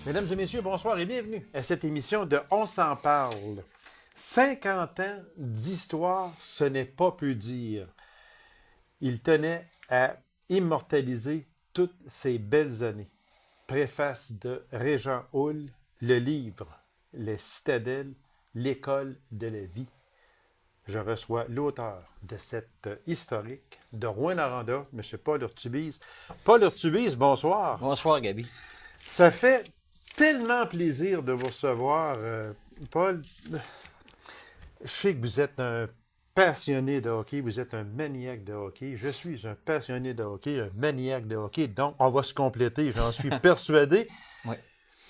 Mesdames et messieurs, bonsoir et bienvenue à cette émission de On s'en parle. 50 ans d'histoire, ce n'est pas peu dire. Il tenait à immortaliser toutes ces belles années. Préface de Régent Houle, le livre Les Citadelles, l'école de la vie. Je reçois l'auteur de cette historique de Rouyn-Noranda, M. Paul Urtubise. Paul Urtubise, bonsoir. Bonsoir, Gabi. Ça fait tellement plaisir de vous recevoir, Paul. Je sais que vous êtes un passionné de hockey, vous êtes un maniaque de hockey. Je suis un passionné de hockey, un maniaque de hockey, donc on va se compléter, j'en suis persuadé. Oui.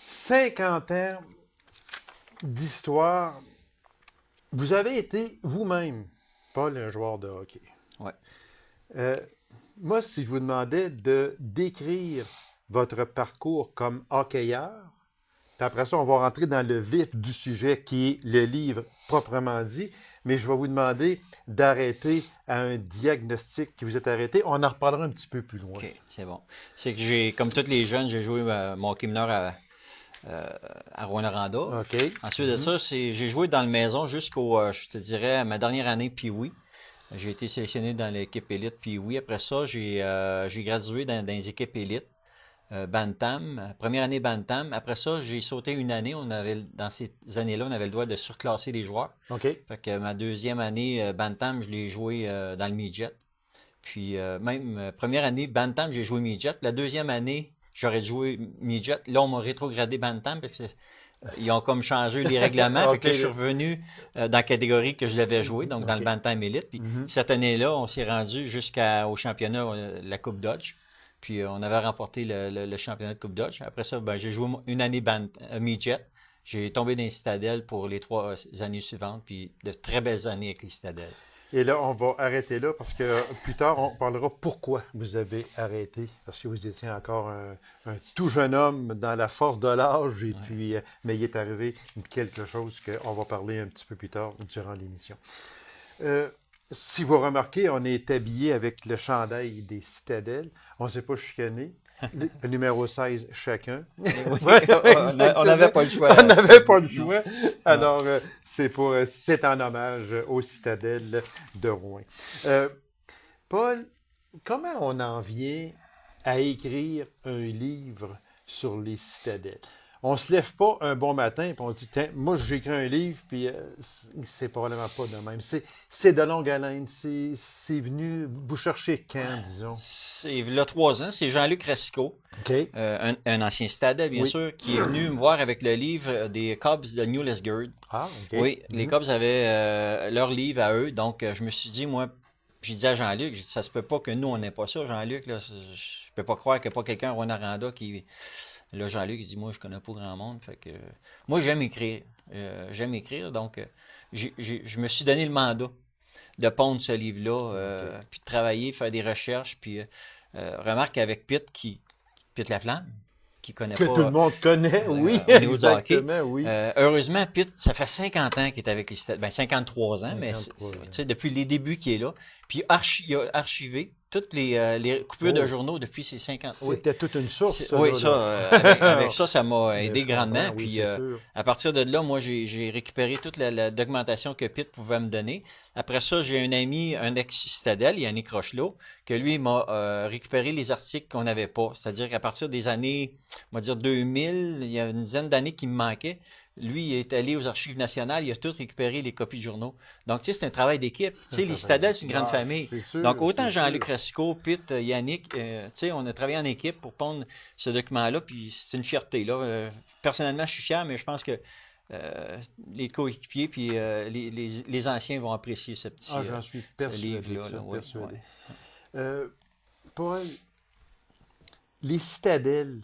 50 ans d'histoire. Vous avez été vous-même, Paul, un joueur de hockey. Oui. Moi, si je vous demandais de décrire votre parcours comme hockeyeur, puis après ça, on va rentrer dans le vif du sujet qui est le livre proprement dit, mais je vais vous demander d'arrêter à un diagnostic qui vous est arrêté. On en reparlera un petit peu plus loin. OK, c'est bon. C'est que j'ai, comme tous les jeunes, j'ai joué mon hockey mineur à Rouyn-Noranda. OK. Ensuite de ça, j'ai joué dans le maison jusqu'au, je te dirais, à ma dernière année Pee-Wee. J'ai été sélectionné dans l'équipe élite Pee-Wee. Après ça, j'ai gradué dans les équipes élites. Bantam, première année Bantam. Après ça, j'ai sauté une année. Dans ces années-là, on avait le droit de surclasser les joueurs. OK. Fait que ma deuxième année Bantam, je l'ai joué dans le midget. Puis première année Bantam, j'ai joué midget. La deuxième année, j'aurais joué midget. Là, on m'a rétrogradé Bantam parce que ils ont comme changé les règlements. OK. Fait que là, je suis revenu dans la catégorie que je l'avais joué, donc dans le Bantam Elite. Puis cette année-là, on s'est rendu jusqu'au championnat, la Coupe Dodge. Puis on avait remporté le championnat de Coupe Dodge. Après ça, j'ai joué une année midget. J'ai tombé dans les Citadelles pour les 3 années suivantes, puis de très belles années avec les Citadelles. Et là, on va arrêter là parce que plus tard, on parlera pourquoi vous avez arrêté. Parce que vous étiez encore un tout jeune homme dans la force de l'âge. Et puis, mais il est arrivé quelque chose qu'on va parler un petit peu plus tard durant l'émission. Si vous remarquez, on est habillé avec le chandail des Citadelles. On ne s'est pas chicané. Le numéro 16 chacun. Oui, Ouais, on n'avait pas le choix. On n'avait pas le choix. Alors, c'est en hommage aux Citadelles de Rouen. Paul, comment on en vient à écrire un livre sur les Citadelles? On se lève pas un bon matin et on se dit, tiens, moi j'écris un livre, puis c'est probablement pas de même. C'est de longue haleine. C'est venu vous chercher quand, disons? C'est il y a 3 ans, c'est Jean-Luc Racicot, OK. un ancien Stade, bien sûr, qui est venu me voir avec le livre des Cubs de New Lisgard. Ah, OK. Oui, les Cubs avaient leur livre à eux, donc je me suis dit, moi, j'ai dit à Jean-Luc, ça se peut pas que nous, on n'ait pas ça, Jean-Luc, là, je peux pas croire qu'il n'y a pas quelqu'un à Rouyn-Noranda qui... Là, Jean-Luc, il dit, moi, je connais pas grand monde, fait que... Moi, j'aime écrire, donc je me suis donné le mandat de pondre ce livre-là, puis de travailler, faire des recherches, puis remarque avec Pitt Laflamme, qui connaît Que pas... tout le monde connaît, oui, au niveau du hockey. exactement, oui. Heureusement, Pitt, ça fait 50 ans qu'il est avec les Citadelles. Ben, 53 ans, mais 53, tu sais, depuis les débuts qu'il est là. Puis il a archivé toutes les coupures de journaux depuis ces 50 ans. C'était toute une source, ça. Oui, là, ça, avec ça m'a aidé je comprends, grandement. oui, Puis c'est sûr. à partir de là, moi, j'ai récupéré toute la documentation que Pitt pouvait me donner. Après ça, j'ai un ami, un ex-Citadelle, Yannick Rochelot, que lui m'a récupéré les articles qu'on n'avait pas. C'est-à-dire qu'à partir des années, on va dire 2000, il y a une dizaine d'années qui me manquaient. Lui, il est allé aux Archives nationales, il a tout récupéré les copies de journaux. Donc, tu sais, c'est un travail d'équipe. Tu sais, les Citadelles, c'est une grande famille. C'est sûr, Donc, autant c'est Jean-Luc sûr. Racicot, Pitt, Yannick, tu sais, on a travaillé en équipe pour pondre ce document-là, puis c'est une fierté, là. Personnellement, je suis fier, mais je pense que les coéquipiers puis les anciens vont apprécier ce petit J'en suis ce persuadé, livre-là. Là. Oui, persuadé. ouais. Paul, les Citadelles,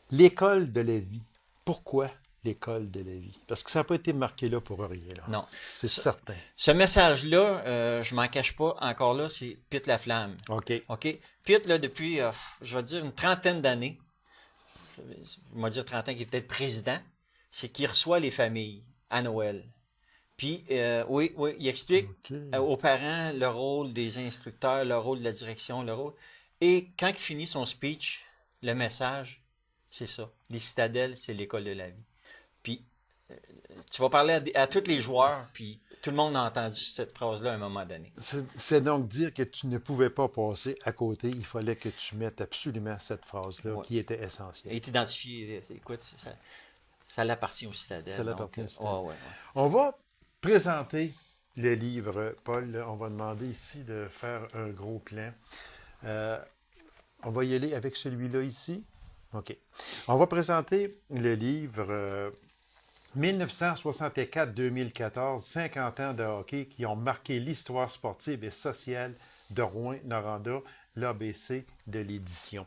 l'école de la vie. Pourquoi l'école de la vie? Parce que ça n'a pas été marqué là pour rien. Là. Non. C'est certain. Ce message-là, je m'en cache pas encore là, c'est Pitt Laflamme. OK. OK? Pitt, là, depuis, je vais dire, une trentaine d'années, je vais dire 30 ans qu'il est peut-être président, c'est qu'il reçoit les familles à Noël. Puis, oui, il explique aux parents le rôle des instructeurs, le rôle de la direction, le rôle. Et quand il finit son speech, le message, C'est ça. Les citadelles, c'est l'école de la vie. Puis, tu vas parler à tous les joueurs, puis tout le monde a entendu cette phrase-là à un moment donné. C'est donc dire que tu ne pouvais pas passer à côté. Il fallait que tu mettes absolument cette phrase-là Ouais. qui était essentielle. Et t'identifier, écoute, ça l'appartient aux citadelles. Ça l'appartient donc, aux citadelles. ouais. On va présenter le livre, Paul. On va demander ici de faire un gros plan. On va y aller avec celui-là ici. OK. On va présenter le livre 1964-2014, 50 ans de hockey qui ont marqué l'histoire sportive et sociale de Rouyn-Noranda, l'ABC de l'édition.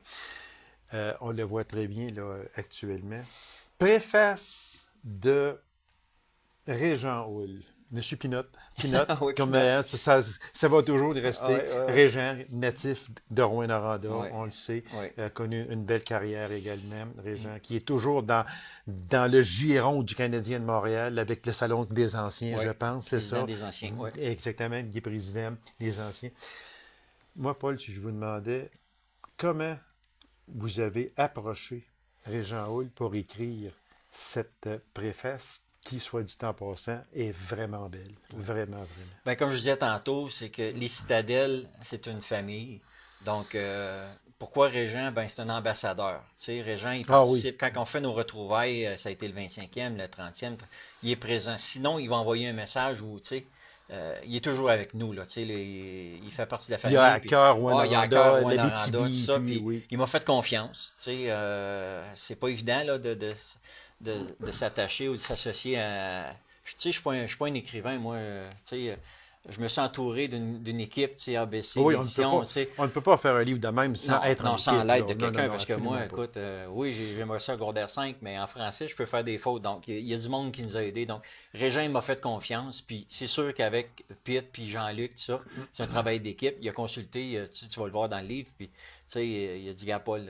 On le voit très bien là, actuellement. Préface de Régent Houle. Monsieur Pinot, Oui, comme, Pinot. ça va toujours rester Ouais. Régent, natif de Rouyn-Noranda, Ouais. on le sait. Ouais. A connu une belle carrière également, Régent, qui est toujours dans le giron du Canadien de Montréal avec le Salon des Anciens, Ouais. je pense, c'est Président ça. des Anciens, ouais. Exactement, qui est président des Anciens. Moi, Paul, si je vous demandais comment vous avez approché Régent Houle pour écrire cette préface qui, soit dit en passant, est vraiment belle. Vraiment, vraiment. Ben, comme je disais tantôt, c'est que les citadelles, c'est une famille. Donc, pourquoi Régent? Ben, c'est un ambassadeur. Tu sais, Régent, il participe. Quand on fait nos retrouvailles, ça a été le 25e, le 30e, il est présent. Sinon, il va envoyer un message où, tu sais, il est toujours avec nous, là, tu sais, il fait partie de la famille. Il y a à cœur Rouyn-Noranda, tout ça, puis puis oui. il m'a fait confiance, tu sais, c'est pas évident, là, de s'attacher ou de s'associer à... Tu sais, je suis pas un écrivain, moi, tu sais, je me suis entouré d'une équipe, tu sais, ABC, Oui, l'édition, tu sais. on ne peut pas faire un livre de même sans être en Non, sans équipe, l'aide là. de quelqu'un, Non, parce que moi, absolument écoute, oui, j'aimerais ça à Gourdère 5, mais en français, je peux faire des fautes. Donc, il y a du monde qui nous a aidés. Donc, Régent il m'a fait confiance, puis c'est sûr qu'avec Pitt puis Jean-Luc, tout ça, c'est un travail d'équipe. Il a consulté, tu vas le voir dans le livre, puis, tu sais, il a dit, gars, Paul,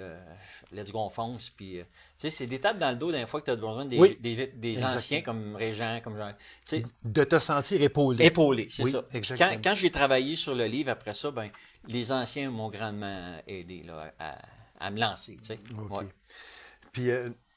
let's go, on fonce, puis, tu sais, c'est des tapes dans le dos d'un fois que tu as besoin Oui, des anciens comme Régent, comme Jean. Tu sais, de te sentir épaulé. épaulé, c'est Oui, ça. Puis exactement. quand j'ai travaillé sur le livre, après ça, ben, les anciens m'ont grandement aidé là, à me lancer. Tu sais. OK. Ouais. Puis,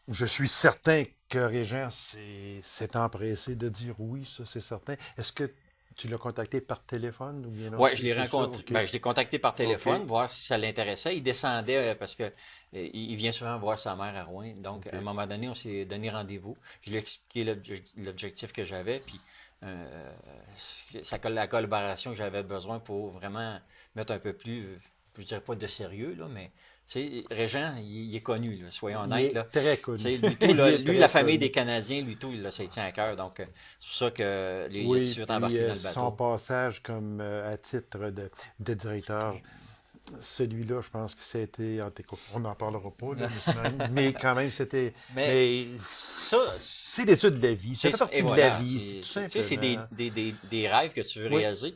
je suis certain que Régent s'est empressé de dire oui, ça, c'est certain. Est-ce que tu l'as contacté par téléphone ou bien non? Ouais, je l'ai C'est rencontré. ça? OK. Ben, je l'ai contacté par téléphone, OK. voir si ça l'intéressait. Il descendait parce que il vient souvent voir sa mère à Rouen. Donc, OK. à un moment donné, on s'est donné rendez-vous. Je lui ai expliqué l'objectif que j'avais, puis la collaboration que j'avais besoin pour vraiment mettre un peu plus, je dirais pas de sérieux, là, mais tu sais, Régent, il est connu, là, soyons Il honnêtes. est Là. très connu. Tu sais, lui, tout, Il là, est lui, très la famille connu. des Canadiens, lui, tout, là, ça lui tient à cœur. Donc, c'est pour ça que il a tout Oui, de suite puis, embarqué dans le son bateau. passage comme à titre de directeur, celui-là, je pense que c'était, on n'en parlera pas, là, mais quand même, c'était... Mais Mais ça, c'est l'étude de la vie, ça fait partie et de voilà, la vie, c'est- tout tu sais, c'est simplement. des rêves que tu veux Oui. réaliser.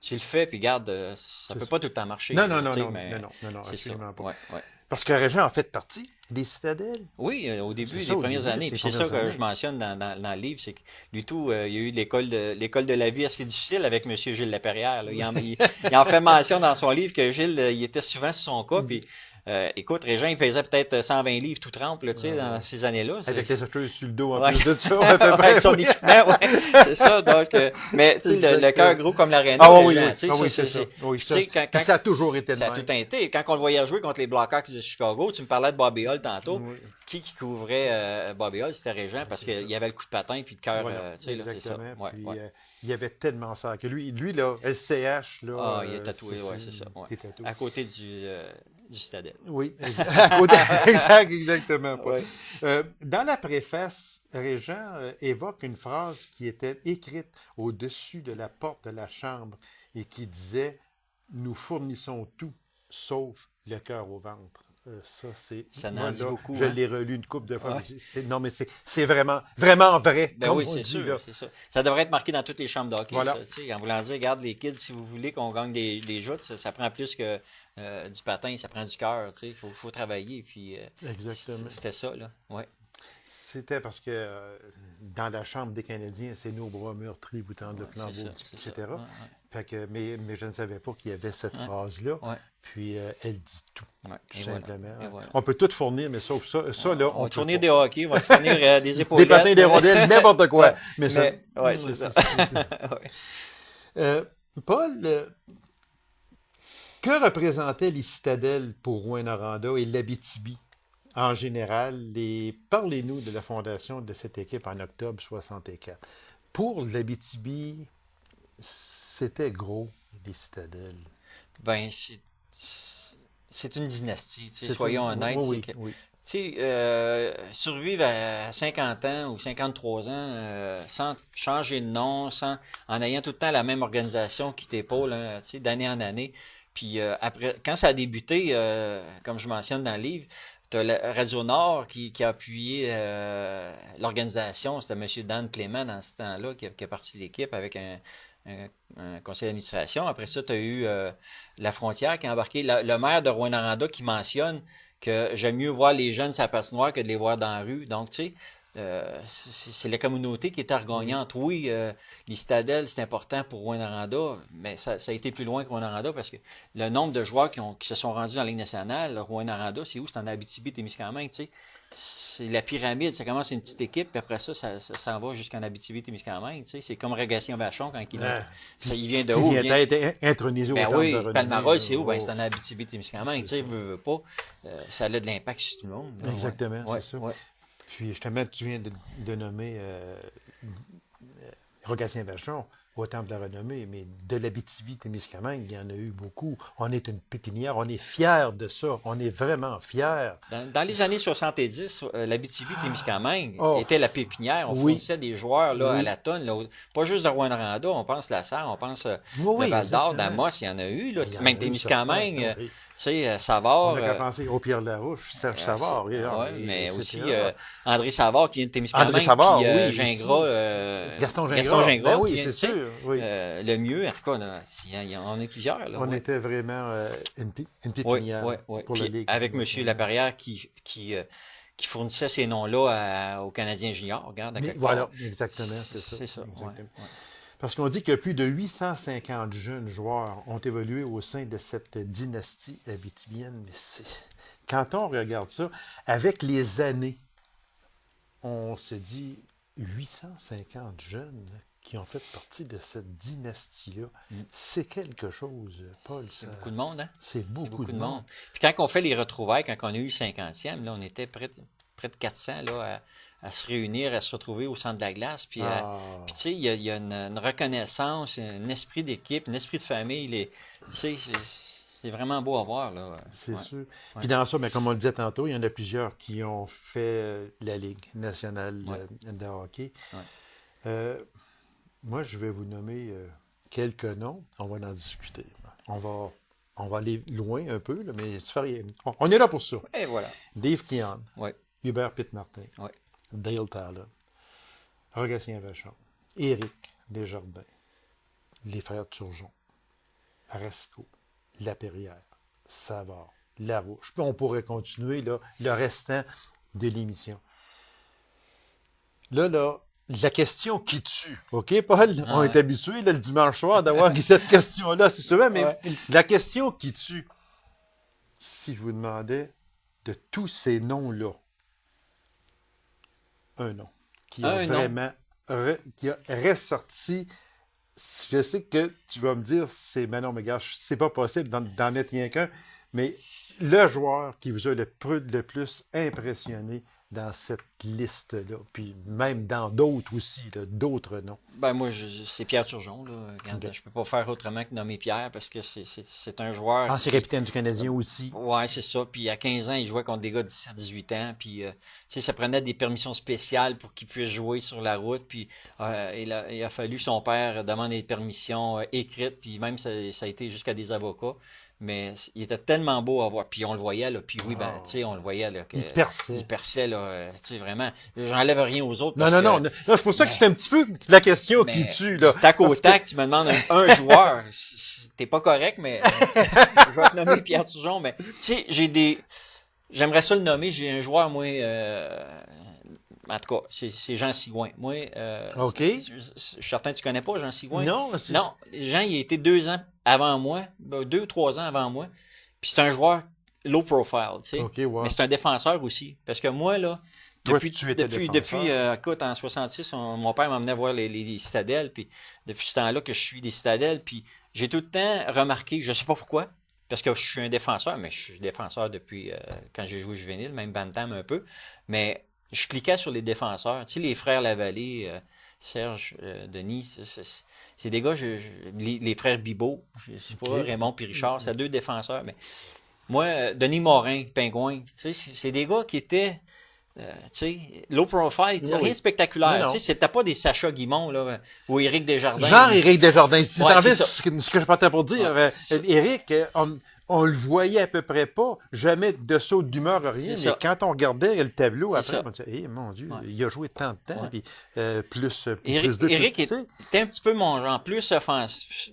Tu le fais, puis regarde, ça peut ça. pas tout le temps marcher. Non, là, non, tu sais, non, mais non, c'est ça. absolument pas. Ouais. Parce que Régent en fait partie des citadelles. Oui, au début, C'est les ça, au premières début, années. ces Puis c'est ça premières que années. je mentionne dans le livre, c'est que lui tout, il y a eu l'école de la vie assez difficile avec M. Gilles Laperrière. Là. Il en fait mention dans son livre que Gilles, il était souvent sur son cas. Puis, écoute, Régent, il pesait peut-être 120 livres tout trempe, là, tu sais, dans ces années-là. Avec les acheteuses sur le dos en Ouais. plus de ça, à peu près. Avec son Oui. équipement, ouais. C'est ça. Donc, mais tu sais, le Exactement. cœur gros comme l'aréna, Ah oui, Régent, oui, tu sais, ah oui, c'est ça. Oui, tu ça, sais, puis ça a toujours été de ça a même. tout été. Quand on le voyait jouer contre les Blackhawks de Chicago, tu me parlais de Bobby Hull tantôt. Oui. Qui couvrait Bobby Hull, c'était Régent, parce qu'il y avait le coup de patin puis le cœur, Voilà, tu sais, là, c'est ça. exactement. Ouais, Puis, ouais. il y avait tellement ça que lui, là, LCH, là. Ah, il est tatoué, ouais, c'est ça. Ouais. Il est tatoué. À côté du Citadel. Oui, à côté, exactement. Pas. Ouais. Dans la préface, Régent évoque une phrase qui était écrite au-dessus de la porte de la chambre et qui disait « Nous fournissons tout, sauf le cœur au ventre ». Ça, c'est. Ça moi, n'en dit là, beaucoup, je hein. l'ai relu une couple de fois. Ouais. Non, mais c'est vraiment, vraiment vrai. Ben comme oui, on c'est dit, sûr, là. c'est ça. Ça devrait être marqué dans toutes les chambres d'hockey, Voilà. ça, tu sais, en voulant dire, regarde les kids, si vous voulez qu'on gagne des joutes, ça prend plus que du patin, ça prend du cœur, tu sais, faut travailler, puis Exactement. c'était ça, là, ouais. C'était parce que dans la chambre des Canadiens, c'est nos bras meurtris, vous tendez le flambeau, etc. Ouais, ouais. Fait que, mais je ne savais pas qu'il y avait cette phrase-là. Ouais. Puis elle dit tout, Ouais. tout Et simplement. voilà. Et voilà. On peut tout fournir, mais sauf ça. Ça, là, On va peut te fournir pas. des hockey, on va te fournir des Des épaulettes. patins, des rondelles, n'importe quoi. Ouais. Mais ça. Ouais, c'est ça. Ouais. Paul, que représentaient les citadelles pour Rouyn-Noranda et l'Abitibi en général? Et parlez-nous de la fondation de cette équipe en octobre 64. Pour l'Abitibi, c'était gros, les citadelles. Ben, c'est une dynastie, tu sais, C'est soyons une- honnêtes. oui, c'est que, oui. tu sais, survivre à 50 ans ou 53 ans sans changer de nom, en ayant tout le temps la même organisation qui t'épaule, hein, tu sais, d'année en année. Puis après, quand ça a débuté, comme je mentionne dans le livre, t'as la Radio Nord qui a appuyé l'organisation. C'était M. Dan Clément dans ce temps-là qui a parti de l'équipe avec un conseil d'administration. Après ça, tu as eu La Frontière qui a embarqué. Le maire de Rouyn-Noranda qui mentionne que j'aime mieux voir les jeunes sur la patinoire que de les voir dans la rue. Donc, tu sais, c'est la communauté qui est argognante. Oui, les citadelles, c'est important pour Rouyn-Noranda, mais ça a été plus loin que Rouyn-Noranda parce que le nombre de joueurs qui se sont rendus dans la Ligue nationale, Rouyn-Noranda, c'est où? C'est en Abitibi-Témiscamingue, tu sais. C'est la pyramide, ça commence une petite équipe, puis après ça s'en va jusqu'en Abitibi-Témiscamingue, tu sais. C'est comme Régation-Vachon quand il vient de Qui haut. vient d'être intronisé au Ben temple oui, de renommée. Palmarol, c'est où? Ben, Oh, c'est en Abitibi-Témiscamingue, tu sais, veut pas. Ça a de l'impact sur tout le monde. Là, exactement, ouais. c'est ça. Ouais. Puis justement, tu viens de nommer Rogatien-Vachon au temple de la renommée, mais de l'Abitibi-Témiscamingue, il y en a eu beaucoup. On est une pépinière, on est fiers de ça, on est vraiment fiers. Dans les années 70, l'Abitibi-Témiscamingue Oh, était la pépinière. On oui. fournissait des joueurs là, à Oui. la tonne. Là, pas juste de Rouyn-Noranda, on pense La Sarre, on pense Oui, le Val-d'Or, exactement. d'Amos, il y en a eu. Là. Il y en a Même eu, Témiscamingue, certains, oui. tu sais, Savard. On n'a qu'à penser au Pierre Larouche, Serge Savard. Ouais, mais etc. aussi André Savard qui vient de Témiscamingue, André Savard, puis oui, Gingras, Gaston Gingras. Ben oui, qui vient, c'est tu sais, sûr. Oui. le mieux, en tout cas, là, on est plusieurs. Là, On ouais. était vraiment une Oui, pépinière oui, oui. pour Puis la Ligue. avec M. Laperrière qui fournissait ces noms-là aux Canadiens juniors. Regarde, à Mais quelque voilà, part. exactement, c'est ça. C'est ça, Exactement. ouais, ouais. Parce qu'on dit que plus de 850 jeunes joueurs ont évolué au sein de cette dynastie abitibienne. Mais quand on regarde ça, avec les années, on se dit 850 jeunes qui ont fait partie de cette dynastie-là. C'est quelque chose, Paul. C'est beaucoup de monde, hein? C'est C'est beaucoup de monde. Puis quand on fait les retrouvailles, quand on a eu le 50e, là, on était près de 400 là, à se réunir, à se retrouver au centre de la glace. Puis, puis tu sais, il y a une reconnaissance, un esprit d'équipe, un esprit de famille. Tu sais, c'est vraiment beau à voir, là. C'est Ouais. sûr. Puis dans ça, mais comme on le disait tantôt, il y en a plusieurs qui ont fait la Ligue nationale de hockey. Ouais. Moi, je vais vous nommer quelques noms. On va en discuter. On va aller loin un peu, là, mais ça fait rien. On est là pour ça. Et voilà. Dave Keon, Ouais. Hubert Pitt-Martin, Ouais. Dale Talon, Rogatien-Vachon, Éric Desjardins, les frères Turgeon, Rasco, Laperrière, Savard, Larouche. Puis on pourrait continuer là, le restant de l'émission. Là, la question qui tue. OK, Paul? On est habitué le dimanche soir d'avoir cette question-là, c'est souvent, mais la question qui tue, si je vous demandais de tous ces noms-là, un nom qui a vraiment qui a ressorti. Je sais que tu vas me dire, mais non, mais gars, c'est pas possible d'en être rien qu'un, mais le joueur qui vous a le plus impressionné dans cette liste-là, puis même dans d'autres aussi, là, d'autres noms. Ben moi, c'est Pierre Turgeon. Là. Regarde, Okay. Je peux pas faire autrement que nommer Pierre parce que c'est un joueur. Ancien capitaine du Canadien aussi. Ouais, c'est ça. Puis à 15 ans, il jouait contre des gars de 17-18 ans. Puis, tu sais, ça prenait des permissions spéciales pour qu'il puisse jouer sur la route. Puis, il a fallu son père demander des permissions écrites. Puis même, ça a été jusqu'à des avocats. Mais il était tellement beau à voir. Puis on le voyait, là. Puis oui, ben, tu sais, on le voyait, là. Il perçait. Il perçait, là. Tu sais, vraiment. J'enlève rien aux autres. Non, parce non, que- non. C'est pour ça que c'est un petit peu la question qui mais tue, là. du tac au Parce que- tac, tu me demandes un joueur. T'es pas correct, mais je vais te nommer Pierre Turgeon. Mais tu sais, j'aimerais ça le nommer. J'ai un joueur, moi, En tout cas, c'est Jean Sigouin. Moi, OK. je suis certain que tu connais pas Jean Sigouin. Non, Non, Jean, il a été 2 ans avant moi, 2 ou 3 ans avant moi. Puis c'est un joueur low profile, tu sais. OK, wow. Mais c'est un défenseur aussi. Parce que moi, là, Toi, depuis, tu étais défenseur. écoute, en 66, mon père m'emmenait voir les citadelles, puis depuis ce temps-là que je suis des citadelles, puis j'ai tout le temps remarqué, je sais pas pourquoi, parce que je suis un défenseur, mais je suis défenseur depuis quand j'ai joué juvénile, même bantam un peu, mais je cliquais sur les défenseurs. Tu sais, les frères Lavallée, Serge, Denis, c'est des gars, les frères Bibot, je sais pas, OK. Raymond puis Richard, c'est 2 défenseurs, mais moi, Denis Morin, Pingouin, tu sais, c'est des gars qui étaient, tu sais, low profile, Oui, rien oui. de spectaculaire. Non, non. Tu sais, c'était pas des Sacha Guimont, là, ou Éric Desjardins. Genre Éric Desjardins. Si Ouais, t'en c'est veux ça. ce que je partais pour dire, Éric, on le voyait à peu près pas, jamais de saut d'humeur, rien, mais C'est ça. quand on regardait le tableau C'est après, ça. on disait, mon Dieu, Ouais. il a joué tant de temps, Ouais. puis plus Éric, de Éric tu sais. était un petit peu mon genre, plus offensif,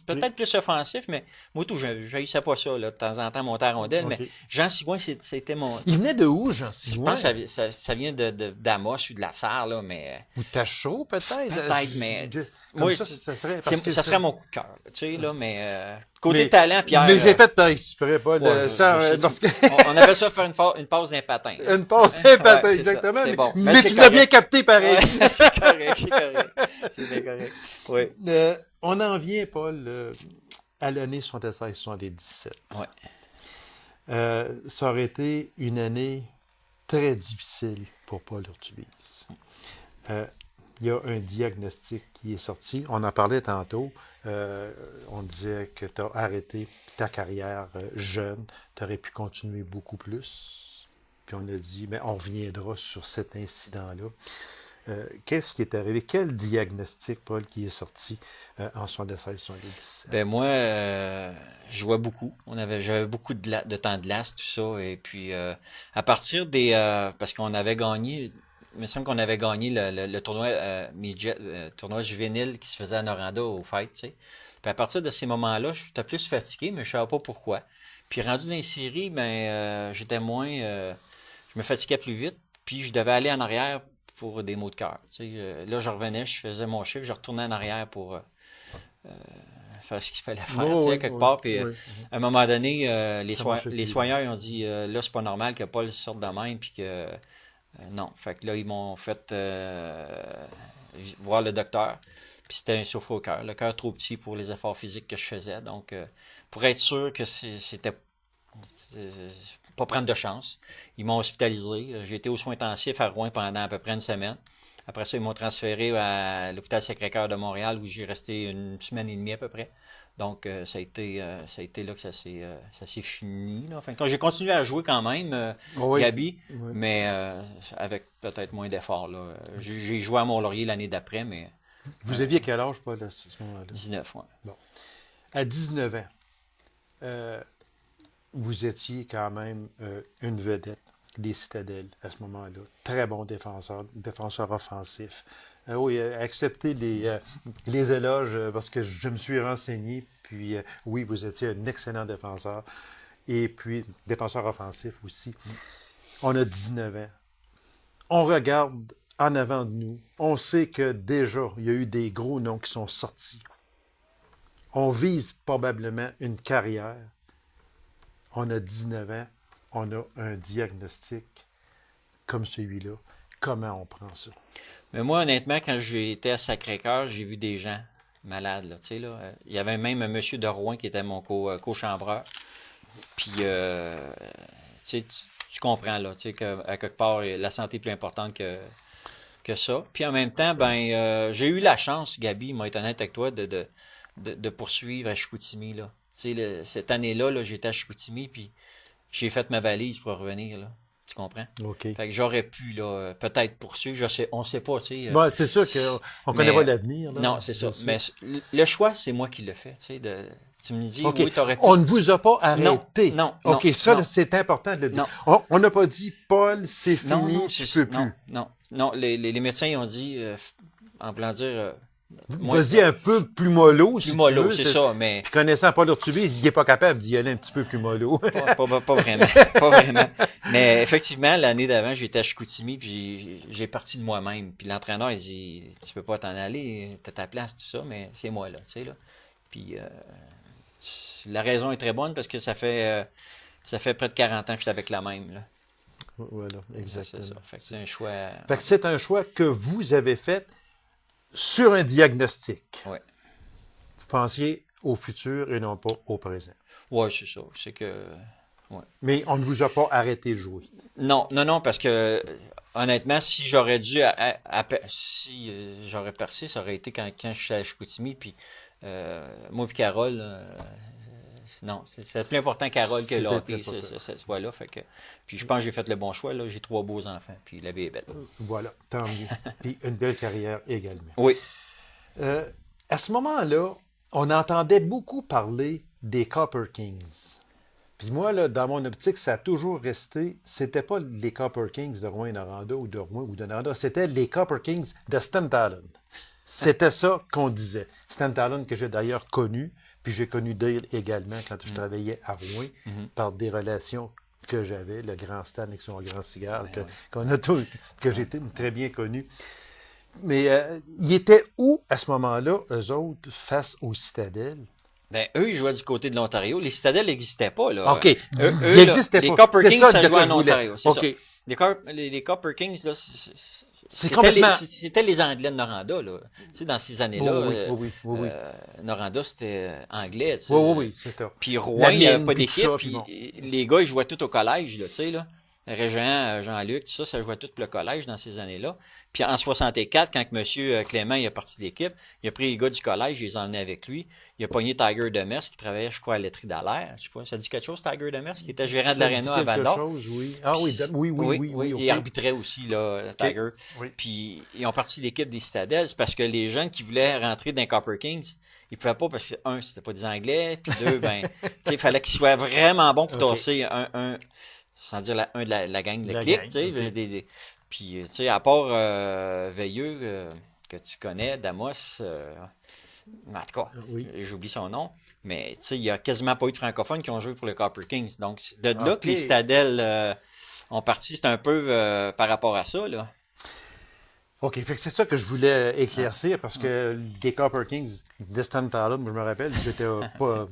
peut-être plus offensif, mais moi tout, je pas ça, là, de temps en temps, monter à rondelle, OK. mais Jean Sigouin, c'était mon... Il venait de où, Jean Je Sigouin? pense que ça vient d'Amos ou de la Sarre, là, mais... Ou Tachot, peut-être? Peut-être, mais... Comme Moi, ça serait... parce que ça serait mon coup de cœur, tu sais, là, mais... côté Mais- talent, Pierre... Mais j'ai fait par exprès, pas de... ouais, parce que... on appelle ça faire une pause d'un patin. Une passe sympathique, Ouais, c'est exactement. ça, c'est bon. Mais Mais c'est tu l'as bien correct. capté pareil. Ouais, c'est correct, c'est correct. C'est bien correct. Oui. On en vient, Paul, à l'année 76-77. Ouais. Ça aurait été une année très difficile pour Paul Hurtubise. Il y a un diagnostic qui est sorti. On en parlait tantôt. On disait que tu as arrêté ta carrière jeune. Tu aurais pu continuer beaucoup plus. Puis on a dit, mais on reviendra sur cet incident-là. Qu'est-ce qui est arrivé? Quel diagnostic, Paul, qui est sorti en 76-77? Ben moi, je jouais beaucoup. J'avais beaucoup de temps de glace, tout ça. Et puis, à partir parce qu'on avait gagné, il me semble qu'on avait gagné le tournoi midget, tournoi juvénile qui se faisait à Noranda au Fight, tu sais. Puis à partir de ces moments-là, j'étais plus fatigué, mais je savais pas pourquoi. Puis rendu dans les séries, j'étais moins, je me fatiguais plus vite. Puis je devais aller en arrière pour des maux de cœur. Tu sais, là, je revenais, je faisais mon chiffre, je retournais en arrière pour faire ce qu'il fallait faire, tu sais, quelque part. Puis à un moment donné, les soigneurs ils ont dit là, c'est pas normal que Paul sorte de même, puis que non. Fait que là, ils m'ont fait voir le docteur. Puis c'était un souffle au cœur. Le cœur trop petit pour les efforts physiques que je faisais. Donc, pour être sûr que c'était pas prendre de chance, ils m'ont hospitalisé. J'ai été aux soins intensifs à Rouen pendant à peu près une semaine. Après ça, ils m'ont transféré à l'hôpital Sacré-Cœur de Montréal où j'ai resté une semaine et demie à peu près. Donc, ça a été là que ça s'est fini. Là. Enfin, quand j'ai continué à jouer quand même, Gabi, mais avec peut-être moins d'efforts. J'ai joué à Mont-Laurier l'année d'après, mais... Vous aviez quel âge, Paul, à ce moment-là? 19, oui. Bon. À 19 ans, vous étiez quand même une vedette des Citadelles à ce moment-là. Très bon défenseur offensif. Oui, acceptez les éloges parce que je me suis renseigné. Puis oui, vous étiez un excellent défenseur. Et puis, défenseur offensif aussi. On a 19 ans. On regarde en avant de nous. On sait que déjà, il y a eu des gros noms qui sont sortis. On vise probablement une carrière. On a 19 ans. On a un diagnostic comme celui-là. Comment on prend ça? Mais moi, honnêtement, quand j'ai été à Sacré-Cœur, j'ai vu des gens malades. Là, tu sais, là. Il y avait même un monsieur de Rouen qui était mon co-chambreur. Puis, tu sais, tu comprends, là, tu sais, qu'à quelque part, la santé est plus importante que ça. Puis en même temps, j'ai eu la chance, Gabi, moi, être honnête avec toi, de poursuivre à Chicoutimi, là. Tu sais, cette année-là, j'étais à Chicoutimi, puis j'ai fait ma valise pour revenir, là. Tu comprends? OK. Fait que j'aurais pu, là, peut-être poursuivre, on ne sait pas, tu sais. Bon, c'est sûr qu'on ne connaît pas l'avenir. Là. Non, c'est ça. Mais le choix, c'est moi qui le fais, tu sais. Tu me dis, okay. oui, t'aurais pu... On ne vous a pas arrêté. Non. OK, ça, c'est important de le dire. On n'a pas dit, Paul, c'est fini, tu peux plus. Non. Les médecins, ils ont dit, en voulant dire, Vas-y un peu plus mollo, Plus si mollo, tu veux. c'est ça, mais Puis connaissant Paul Urtubis, il n'est pas capable d'y aller un petit peu plus mollo. pas vraiment. Pas vraiment. Mais effectivement, l'année d'avant, j'étais à Chicoutimi, puis j'ai parti de moi-même. Puis l'entraîneur, il dit, tu peux pas t'en aller, t'as ta place, tout ça, mais c'est moi, là, tu sais, là. Puis la raison est très bonne parce que ça fait près de 40 ans que j'étais avec la même, là. Voilà, exactement. C'est ça. Fait que c'est un choix. Fait que c'est un choix que vous avez fait sur un diagnostic. Ouais. Vous pensiez au futur et non pas au présent. Ouais, c'est ça. C'est que. Ouais. Mais on ne vous a pas arrêté de jouer. Non, parce que honnêtement, si j'aurais dû si j'aurais percé, ça aurait été quand je suis à Chicoutimi, puis moi puis Carole, non, c'est plus important Carole que C'était là, plus puis important. ce voit-là, fait que puis je pense que j'ai fait le bon choix là, j'ai 3 beaux enfants, puis la vie est belle. Voilà, tant mieux. Puis une belle carrière également. Oui. À ce moment-là, on entendait beaucoup parler des Copper Kings. Puis moi, là, dans mon optique, ça a toujours resté, c'était pas les Copper Kings de Rouyn-Noranda ou de Rouen ou de Noranda, c'était les Copper Kings de Stendhalen. C'était ça qu'on disait. Stendhalen que j'ai d'ailleurs connu, puis j'ai connu Dale également quand je travaillais à Rouen, par des relations que j'avais, le grand Stan avec son grand cigare, que j'ai très bien connu. Mais ils étaient où à ce moment-là, eux autres, face aux citadelles? Ben, eux, ils jouaient du côté de l'Ontario. Les citadelles n'existaient pas, là. OK. Ils Eux, n'existaient les pas. Copper C'est Kings, ça, ça de jouait quoi en je voulais. Ontario, c'est OK. ça. Les Copper Kings, là, c'était complètement- c'était les Anglais de Noranda, là. Tu sais, dans ces années-là, Oui. Noranda, c'était anglais, tu sais. Oui, c'est ça. Puis Rouen, La il n'y avait mine, pas puis tout d'équipe, ça, puis puis bon. les gars, ils jouaient tout au collège, là, tu sais, là. Régent, Jean-Luc, tout ça, ça jouait tout pour le collège dans ces années-là. Puis en 64, quand M. Clément il est parti de l'équipe, il a pris les gars du collège, il les a emmenés avec lui. Il a pogné Tiger Demers, qui travaillait, je crois, à Laiterie d'Alaire. Je sais pas, ça dit quelque chose, Tiger Demers, qui était gérant de l'aréna à Val-d'Or. Chose, oui. Ah oui. Il arbitrait aussi, là, Tiger. Oui. Puis ils ont parti de l'équipe des Citadelles, c'est parce que les jeunes qui voulaient rentrer dans les Copper Kings, ils pouvaient pas parce que, un, c'était pas des Anglais, puis deux, ben, tu sais, il fallait qu'ils soient vraiment bons pour tasser sans dire un de la gang de clic, tu sais, puis, tu sais, à part Veilleux, que tu connais, Damos, en tout cas, j'oublie son nom, mais tu sais, il n'y a quasiment pas eu de francophones qui ont joué pour les Copper Kings. Donc, c'est de là que les Citadelles ont parti, c'est un peu par rapport à ça, là. OK, fait que c'est ça que je voulais éclaircir parce que les Copper Kings de Stendhalen, je me rappelle, j'étais pas.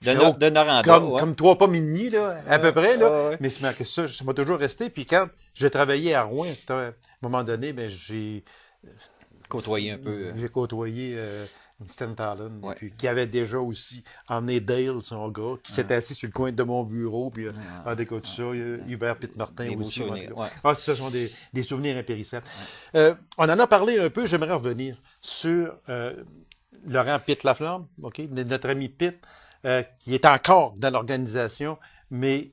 De Noranda. Comme 3 pommes et demi, là, à peu près, là. Ouais. Mais ça m'a toujours resté. Puis quand j'ai travaillé à Rouen, c'était à un moment donné, ben, j'ai Côtoyer un peu. J'ai côtoyé Stendhalen, Ouais. puis qui avait déjà aussi emmené Dale, son gars, qui s'était assis sur le coin de mon bureau, puis tout ça, Hubert Pitt Martin Des beaux aussi. souvenirs, ouais. Ah, ce sont des souvenirs impérissables. On en a parlé un peu, j'aimerais revenir sur Laurent Pitt Laflamme, OK, notre ami Pitt, qui est encore dans l'organisation, mais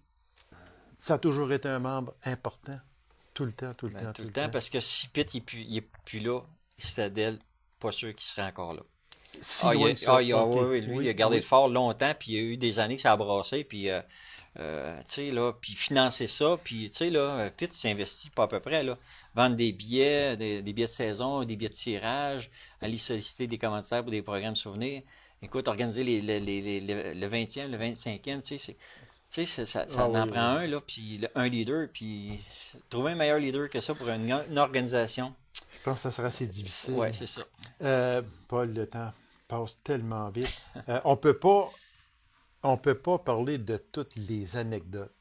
ça a toujours été un membre important. Tout le temps. Tout le temps, parce que si Pitt il est plus là, Citadelle, pas sûr qu'il serait encore là. Loin que ça. Lui, il a gardé le fort longtemps, puis il y a eu des années que ça a brassé, puis tu sais, là, puis financer ça, puis tu sais, là, Pitt s'est investi pas à peu près, là, vendre des billets, des billets de saison, des billets de tirage, aller solliciter des commanditaires pour des programmes souvenirs. Écoute, organiser le 20e, le 25e, tu sais, ça en prend un, là, puis un leader, puis trouver un meilleur leader que ça pour une organisation. Je pense que ça sera assez difficile. Oui, c'est ça. Paul, le temps passe tellement vite. On peut pas parler de toutes les anecdotes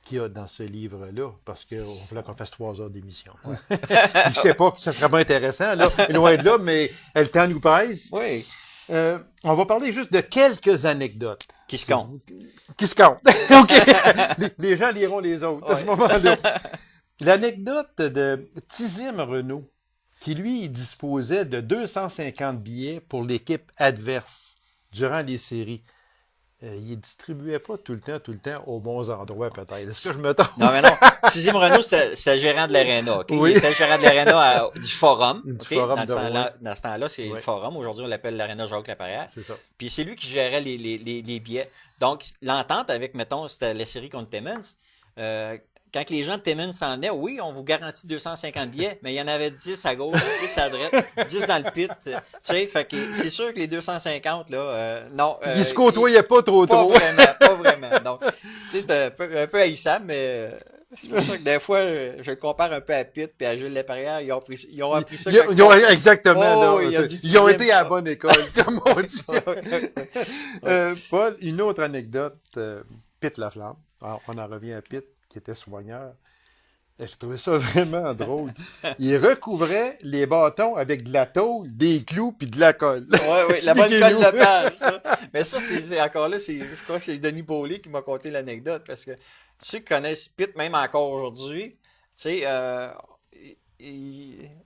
qu'il y a dans ce livre-là, parce qu'il va falloir qu'on fasse 3 heures d'émission. Ouais. Je sais pas que ça sera pas intéressant, là, loin de là, mais le temps nous presse. Oui. On va parler juste de quelques anecdotes. Qui se comptent. Qui se comptent. OK. Les gens liront les autres à ce moment-là. L'anecdote de Tizim Renault, qui lui disposait de 250 billets pour l'équipe adverse durant les séries. Il ne distribuait pas tout le temps aux bons endroits, peut-être. Est-ce que je me trompe? Non, mais non. Tizim Renault, c'était gérant de l'aréna. Okay? Oui. Il était gérant de l'aréna du Forum. Du Forum de Rouen. Dans ce temps-là, c'est le Forum. Aujourd'hui, on l'appelle l'aréna Jacques-Laperrière. C'est ça. Puis c'est lui qui gérait les billets. Donc, l'entente avec, mettons, c'était la série contre Timmins. quand les gens de Timmins s'en venaient, oui, on vous garantit 250 billets, mais il y en avait 10 à gauche, 10 à droite, 10 dans le pit. Tu sais, fait que c'est sûr que les 250, là, non. Ils se côtoyaient pas trop. Pas vraiment. Donc, c'est un peu haïssable, mais c'est pour ça que des fois, je le compare un peu à Pitt puis à Jules Laperrière. Ils ont appris ça. Exactement. Oh, ils ont été à la bonne école, comme on dit. Paul, une autre anecdote. Pitt Laflamme. Alors, on en revient à Pitt, qui était soigneur. Et je trouvais ça vraiment drôle. Il recouvrait les bâtons avec de la tôle, des clous puis de la colle. Oui, la bonne colle de page. Ça. Mais ça, c'est encore là, je crois que c'est Denis Beaulieu qui m'a conté l'anecdote parce que ceux qui connaissent Pitt, même encore aujourd'hui, tu sais,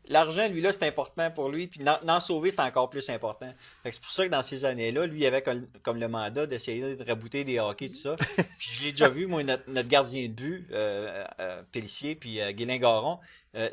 l'argent, lui, là, c'est important pour lui, puis n'en sauver, c'est encore plus important. Fait que c'est pour ça que dans ces années-là, lui, il avait comme le mandat d'essayer de rabouter des hockey, tout ça. Puis je l'ai déjà vu, moi, notre gardien de but, Pélissier, puis Guélin Garon,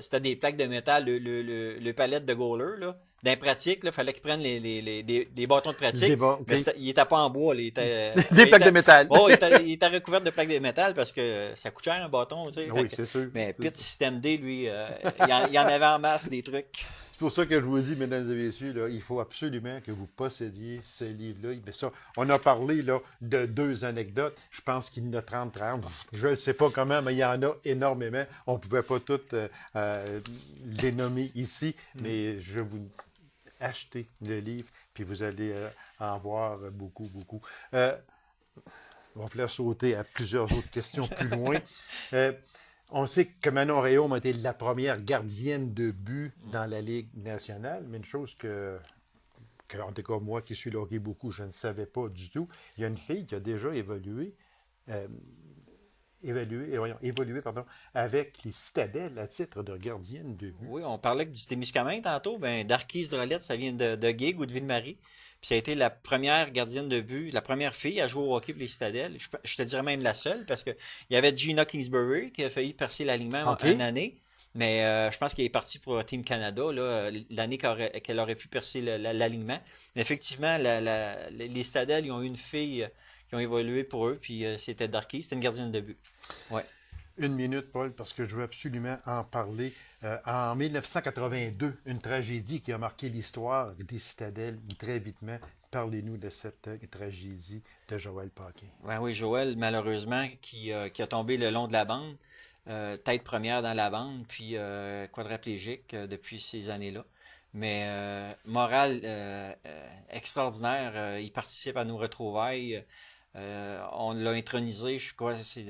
c'était des plaques de métal, le palette de goaler, là. Dans les pratiques, il fallait qu'ils prennent des bâtons de pratique. Mais il n'était pas en bois. Des plaques de métal. Oh, il était recouvert de plaques de métal parce que ça coûte cher un bâton. Tu sais. Oui, c'est sûr. Mais Pitt System D, lui, il y en avait en masse des trucs. C'est pour ça que je vous dis, mesdames et messieurs, là, il faut absolument que vous possédiez ce livre-là. Mais ça, on a parlé là, de 2 anecdotes. Je pense qu'il y en a 30. Je ne sais pas comment, mais il y en a énormément. On ne pouvait pas toutes les nommer ici, mais je vous achetez le livre, puis vous allez en voir beaucoup. On va faire sauter à plusieurs autres questions plus loin. On sait que Manon Rhéaume a été la première gardienne de but dans la Ligue nationale, mais une chose en tout cas, moi qui suis le hockey beaucoup, je ne savais pas du tout. Il y a une fille qui a déjà évolué avec les Citadelles à titre de gardienne de but. Oui, on parlait du Témiscamingue tantôt. Ben, Darquise Drolette, ça vient de Guigues ou de Ville-Marie. Puis ça a été la première gardienne de but, la première fille à jouer au hockey pour les Citadelles. Je te dirais même la seule, parce que il y avait Gina Kingsbury qui a failli percer l'alignement une année. Mais je pense qu'elle est partie pour Team Canada là, l'année qu'elle aurait pu percer l'alignement. Mais effectivement, les Citadelles, ils ont eu une fille qui ont évolué pour eux, puis c'était Darky, c'était une gardienne de but. Ouais. 1 minute, Paul, parce que je veux absolument en parler. En 1982, une tragédie qui a marqué l'histoire des Citadelles très vitement. Parlez-nous de cette tragédie de Joël Paquin. Ben oui, Joël, malheureusement, qui a tombé le long de la bande, tête première dans la bande, puis quadraplégique depuis ces années-là. Mais morale extraordinaire, il participe à nos retrouvailles. On l'a intronisé, je crois, c'est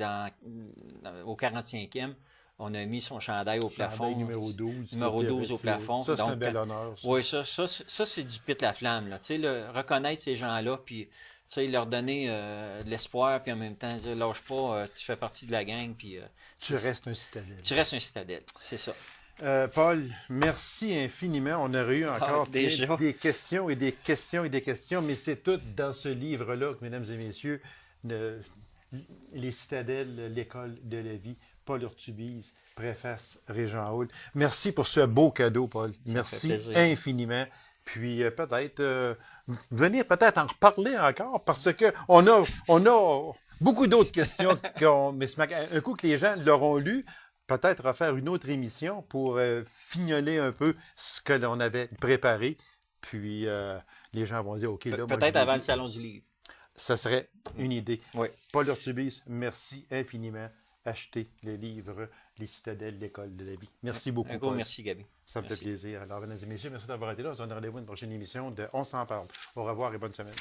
au 45e. On a mis son chandail au plafond. Numéro 12. Numéro 12 au plafond. Ça, c'est un bel honneur. Oui, ça c'est du Pitt Laflamme. Là. Reconnaître ces gens-là, puis leur donner de l'espoir, puis en même temps dire lâche pas, tu fais partie de la gang. Puis, tu restes un citadelle. Tu restes un citadelle, c'est ça. Paul, merci infiniment. On aurait eu encore des questions et des questions, mais c'est tout dans ce livre-là, mesdames et messieurs, Les Citadelles, l'école de la vie, Paul Urtubise, préface Régent Hall. Merci pour ce beau cadeau, Paul. Merci infiniment. Puis peut-être venir peut-être en reparler encore, parce que on a beaucoup d'autres questions mais un coup que les gens l'auront lu, peut-être refaire une autre émission pour fignoler un peu ce que l'on avait préparé. Puis les gens vont dire, OK, là... Peut-être avant le Salon du Livre. Ça serait une idée. Oui. Paul Urtubise, merci infiniment. Achetez le livre Les Citadelles, l'école de la vie. Merci beaucoup. Un gros merci, Gabi. Ça me fait plaisir. Alors, mesdames et messieurs, merci d'avoir été là. On se donne rendez-vous à une prochaine émission de On s'en parle. Au revoir et bonne semaine.